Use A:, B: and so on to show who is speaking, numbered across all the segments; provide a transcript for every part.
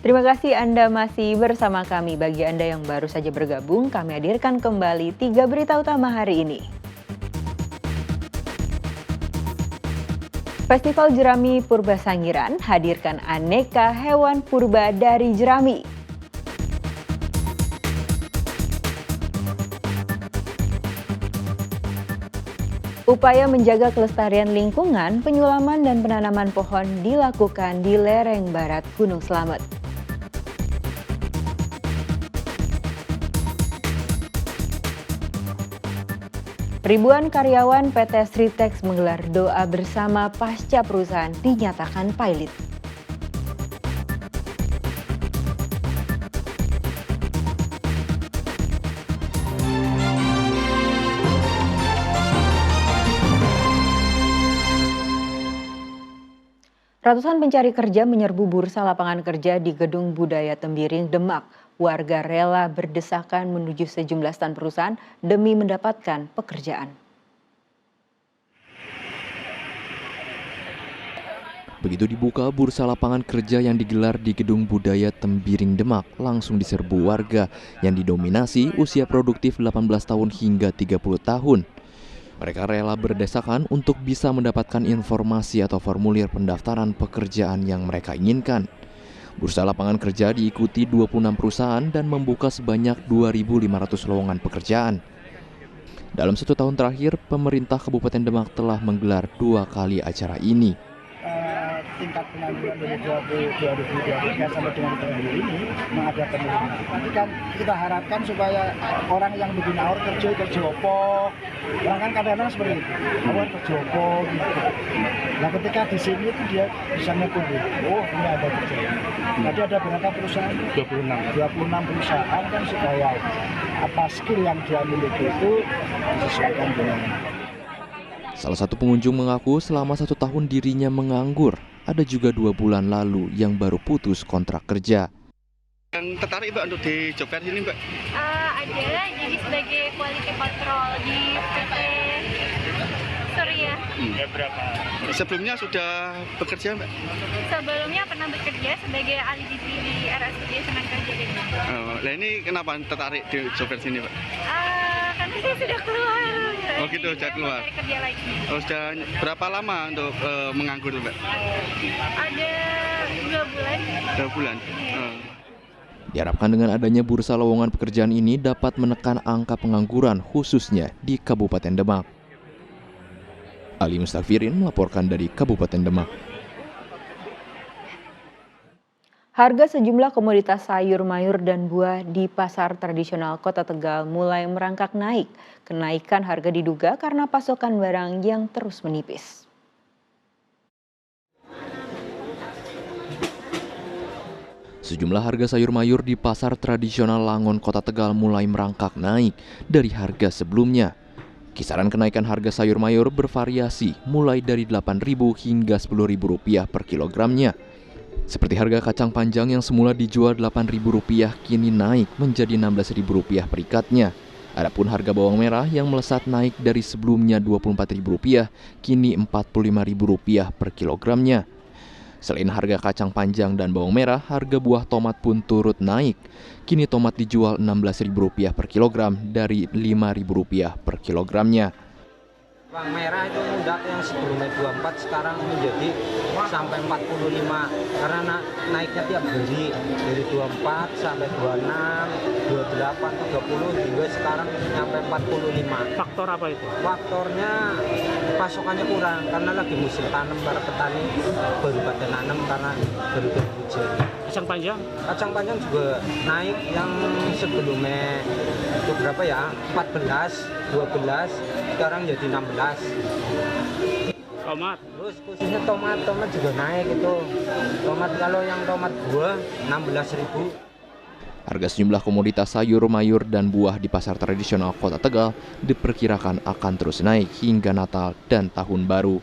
A: Terima kasih Anda masih bersama kami. Bagi Anda yang baru saja bergabung, kami hadirkan kembali 3 berita utama hari ini. Festival Jerami Purba Sangiran hadirkan aneka hewan purba dari jerami. Upaya menjaga kelestarian lingkungan, penyulaman dan penanaman pohon dilakukan di lereng barat Gunung Slamet. Ribuan karyawan PT Sritex menggelar doa bersama pasca perusahaan dinyatakan pailit. Ratusan pencari kerja menyerbu bursa lapangan kerja di Gedung Budaya Tembiring, Demak. Warga rela berdesakan menuju sejumlah stan perusahaan demi mendapatkan pekerjaan.
B: Begitu dibuka, bursa lapangan kerja yang digelar di Gedung Budaya Tembiring Demak langsung diserbu warga yang didominasi usia produktif 18 tahun hingga 30 tahun. Mereka rela berdesakan untuk bisa mendapatkan informasi atau formulir pendaftaran pekerjaan yang mereka inginkan. Bursa lapangan kerja diikuti 26 perusahaan dan membuka sebanyak 2.500 lowongan pekerjaan. Dalam 1 tahun terakhir, pemerintah Kabupaten Demak telah menggelar 2 kali acara ini.
C: Tingkat pengangguran 2023 sampai dengan tahun ini ada penurunan. Tapi kan kita harapkan supaya orang yang bikin awal kerja opo, orang kan kadang-kadang seperti itu, awal kerja opo gitu. Nah ketika di sini itu dia bisa ngukur, oh ini ada kerja. Tadi ada berapa perusahaan? 26 perusahaan kan supaya apa skill yang dia miliki itu disesuaikan dengan.
B: Salah satu pengunjung mengaku selama 1 tahun dirinya menganggur. Ada juga 2 bulan lalu yang baru putus kontrak kerja.
D: Yang tertarik Mbak untuk di job fair ini Mbak?
E: Ada, jadi sebagai quality control di PT Surya.
D: Berapa? Sebelumnya sudah bekerja Mbak?
E: Sebelumnya pernah bekerja sebagai ahli GP di RSUD Senen Kerja Depok.
D: Nah ini kenapa tertarik di job fair sini Mbak?
E: Karena saya sudah keluar.
D: Oh gitu, sudah keluar.
E: Kerja lagi.
D: Oh, sudah berapa lama untuk menganggur Mbak?
E: Ada 2 bulan.
D: 2 bulan?
B: Diharapkan dengan adanya bursa lowongan pekerjaan ini dapat menekan angka pengangguran khususnya di Kabupaten Demak. Ali Mustafirin melaporkan dari Kabupaten Demak.
A: Harga sejumlah komoditas sayur, mayur, dan buah di pasar tradisional Kota Tegal mulai merangkak naik. Kenaikan harga diduga karena pasokan barang yang terus menipis.
B: Sejumlah harga sayur mayur di pasar tradisional Langon Kota Tegal mulai merangkak naik dari harga sebelumnya. Kisaran kenaikan harga sayur mayur bervariasi mulai dari Rp8.000 hingga Rp10.000 per kilogramnya. Seperti harga kacang panjang yang semula dijual Rp8.000 kini naik menjadi Rp16.000 per ikatnya. Adapun harga bawang merah yang melesat naik dari sebelumnya Rp24.000 kini Rp45.000 per kilogramnya. Selain harga kacang panjang dan bawang merah, harga buah tomat pun turut naik. Kini tomat dijual Rp16.000 per kilogram dari Rp5.000 per kilogramnya.
F: Bawang merah itu muda yang sebelumnya 24 sekarang menjadi sampai 45 karena naiknya tiap hari dari 24 sampai 26, 28, 30 hingga sekarang sampai 45.
G: Faktor apa itu?
F: Faktornya pasokannya kurang karena lagi musim tanam, para petani baru pada nanam karena baru hujan.
G: Kacang panjang?
F: Kacang panjang juga naik yang sebelumnya itu berapa ya? 14, 12 sekarang jadi 16.
G: Tomat?
F: Terus khususnya tomat juga naik itu. Tomat kalau yang tomat buah 16.000.
B: Harga sejumlah komoditas sayur, mayur, dan buah di pasar tradisional Kota Tegal diperkirakan akan terus naik hingga Natal dan Tahun Baru.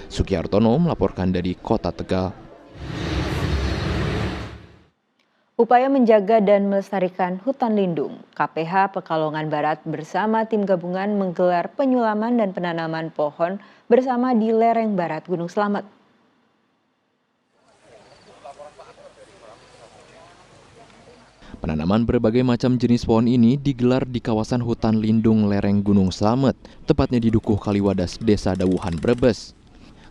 B: Sugihartono melaporkan dari Kota Tegal.
A: Upaya menjaga dan melestarikan hutan lindung, KPH Pekalongan Barat bersama tim gabungan menggelar penyulaman dan penanaman pohon bersama di lereng barat Gunung Slamet.
B: Penanaman berbagai macam jenis pohon ini digelar di kawasan hutan lindung lereng Gunung Slamet, tepatnya di Dukuh Kaliwadas, Desa Dawuhan, Brebes.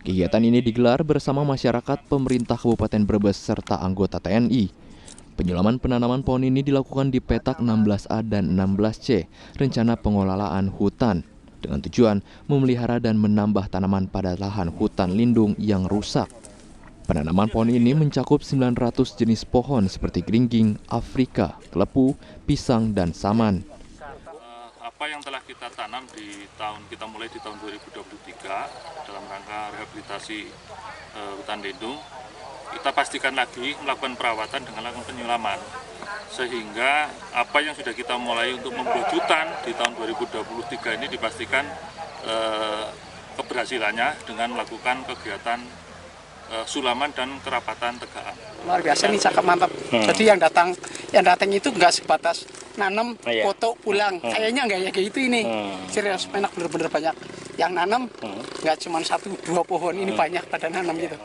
B: Kegiatan ini digelar bersama masyarakat, pemerintah Kabupaten Brebes, serta anggota TNI. Penyulaman penanaman pohon ini dilakukan di petak 16A dan 16C, rencana pengelolaan hutan, dengan tujuan memelihara dan menambah tanaman pada lahan hutan lindung yang rusak. Penanaman pohon ini mencakup 900 jenis pohon seperti geringging, Afrika, kelepu, pisang, dan saman.
G: Apa yang telah kita tanam kita mulai di tahun 2023 dalam rangka rehabilitasi hutan lindung, kita pastikan lagi melakukan perawatan dengan melakukan penyulaman. Sehingga apa yang sudah kita mulai untuk memberwujudan di tahun 2023 ini dipastikan keberhasilannya dengan melakukan kegiatan sulaman dan kerapatan tegaan.
H: Luar biasa nih, cakep, mantap. Jadi yang datang itu nggak sebatas nanam, foto, pulang. Kayaknya nggak ya kayak itu ini. Serius, enak, bener-bener banyak. Yang nanam nggak cuma 1-2 pohon, ini banyak pada nanam gitu.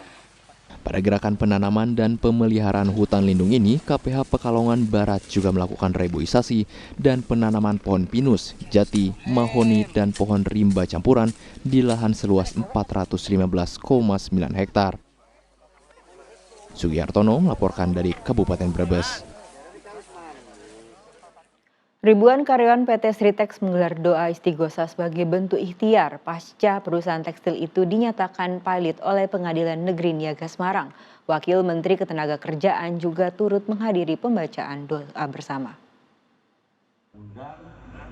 B: Pada gerakan penanaman dan pemeliharaan hutan lindung ini, KPH Pekalongan Barat juga melakukan reboisasi dan penanaman pohon pinus, jati, mahoni, dan pohon rimba campuran di lahan seluas 415,9 hektar. Sugihartono melaporkan dari Kabupaten Brebes.
A: Ribuan karyawan PT Sritex menggelar doa istighosa sebagai bentuk ikhtiar pasca perusahaan tekstil itu dinyatakan pilot oleh Pengadilan Negeri Niaga Semarang. Wakil Menteri Ketenagakerjaan juga turut menghadiri pembacaan doa bersama.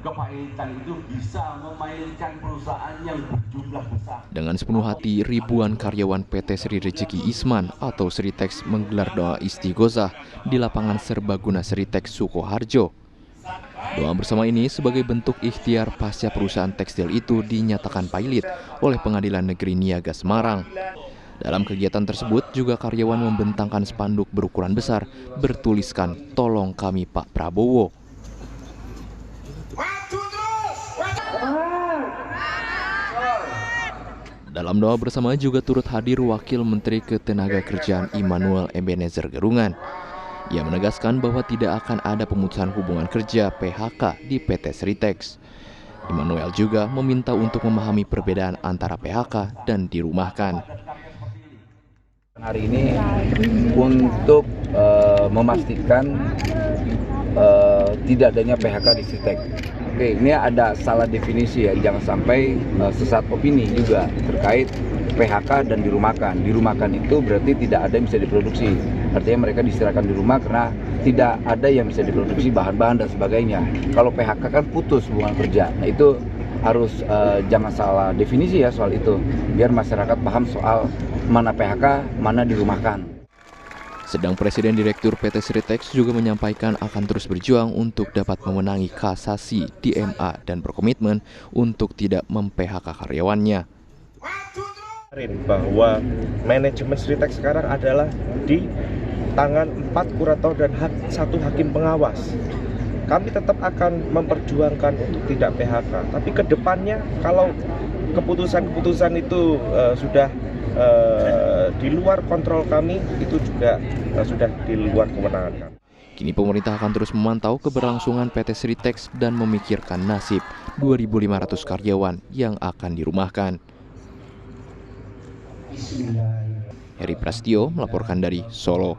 I: Kepahitan itu bisa memainkan perusahaan yang berjumlah besar.
B: Dengan sepenuh hati, ribuan karyawan PT Sri Rezeki Isman atau Sritex menggelar doa istighosah di lapangan serbaguna Sritex Sukoharjo. Doa bersama ini sebagai bentuk ikhtiar pasca perusahaan tekstil itu dinyatakan pilot oleh Pengadilan Negeri Niaga Semarang. Dalam kegiatan tersebut juga karyawan membentangkan spanduk berukuran besar bertuliskan "Tolong kami Pak Prabowo". Dalam doa bersama juga turut hadir Wakil Menteri Ketenagakerjaan Immanuel Ebenezer Gerungan. Ia menegaskan bahwa tidak akan ada pemutusan hubungan kerja PHK di PT Sritex. Immanuel juga meminta untuk memahami perbedaan antara PHK dan dirumahkan.
J: Hari ini untuk memastikan tidak adanya PHK di Sritex. Oke, ini ada salah definisi ya, jangan sampai sesat opini juga terkait PHK dan dirumahkan. Dirumahkan itu berarti tidak ada yang bisa diproduksi. Artinya mereka diistirahatkan di rumah karena tidak ada yang bisa diproduksi bahan-bahan dan sebagainya. Kalau PHK kan putus hubungan kerja. Nah itu harus jangan salah definisi ya soal itu. Biar masyarakat paham soal mana PHK, mana dirumahkan.
B: Sedang Presiden Direktur PT Sritex juga menyampaikan akan terus berjuang untuk dapat memenangi kasasi di MA dan berkomitmen untuk tidak mem-PHK karyawannya.
K: Bahwa manajemen Sritex sekarang adalah di tangan 4 kurator dan 1 hakim pengawas. Kami tetap akan memperjuangkan untuk tidak PHK, tapi ke depannya kalau keputusan-keputusan itu sudah di luar kontrol kami, itu juga sudah di luar kewenangan kami.
B: Kini pemerintah akan terus memantau keberlangsungan PT Sritex dan memikirkan nasib 2.500 karyawan yang akan dirumahkan. Heri Prastio melaporkan dari Solo.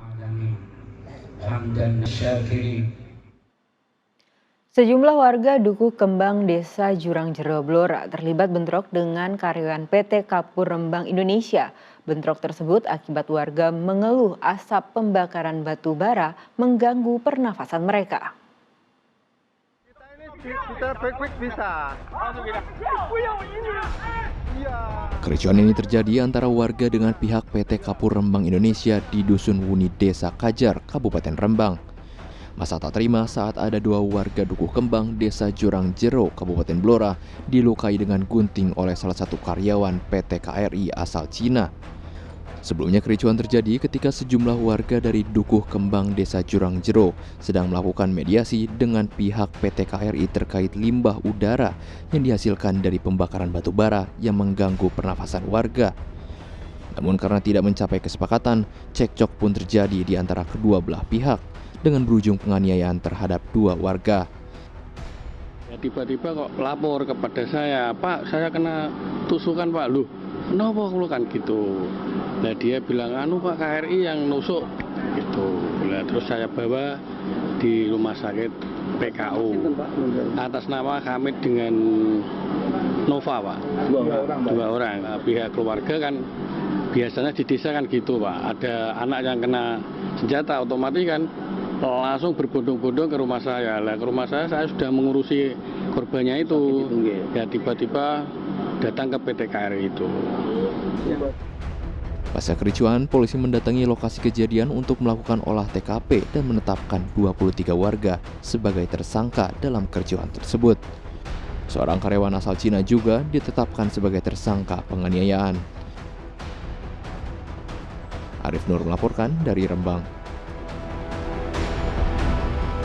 A: Sejumlah warga Dukuh Kembang Desa Jurang Jero Blora terlibat bentrok dengan karyawan PT Kapur Rembang Indonesia. Bentrok tersebut akibat warga mengeluh asap pembakaran batu bara mengganggu pernafasan mereka.
D: Kita quick bisa.
B: Kericuan ini terjadi antara warga dengan pihak PT Kapur Rembang Indonesia di Dusun Wuni Desa Kajar, Kabupaten Rembang. Masa tak terima saat ada 2 warga Dukuh Kembang Desa Jurang Jero, Kabupaten Blora dilukai dengan gunting oleh salah satu karyawan PT KRI asal Cina. Sebelumnya kericuan terjadi ketika sejumlah warga dari Dukuh Kembang Desa Jurang Jero sedang melakukan mediasi dengan pihak PT KRI terkait limbah udara yang dihasilkan dari pembakaran batu bara yang mengganggu pernafasan warga. Namun karena tidak mencapai kesepakatan, cekcok pun terjadi di antara kedua belah pihak dengan berujung penganiayaan terhadap 2 warga.
L: Ya, tiba-tiba kok lapor kepada saya, Pak, saya kena tusukan Pak. Loh, kenapa lu kan gitu? Nah dia bilang, anu Pak, KRI yang nusuk gitu. Nah, terus saya bawa di rumah sakit PKU atas nama Hamid dengan Nova Pak. 2 orang. Nah, pihak keluarga kan biasanya di desa kan gitu Pak, ada anak yang kena senjata otomatis kan langsung berbondong-bondong ke rumah saya. Lah ke rumah saya sudah mengurusi korbannya itu. Ya tiba-tiba datang ke PT KRI itu.
B: Pasca kericuan, polisi mendatangi lokasi kejadian untuk melakukan olah TKP dan menetapkan 23 warga sebagai tersangka dalam kericuan tersebut. Seorang karyawan asal Cina juga ditetapkan sebagai tersangka penganiayaan. Arif Nur melaporkan dari Rembang.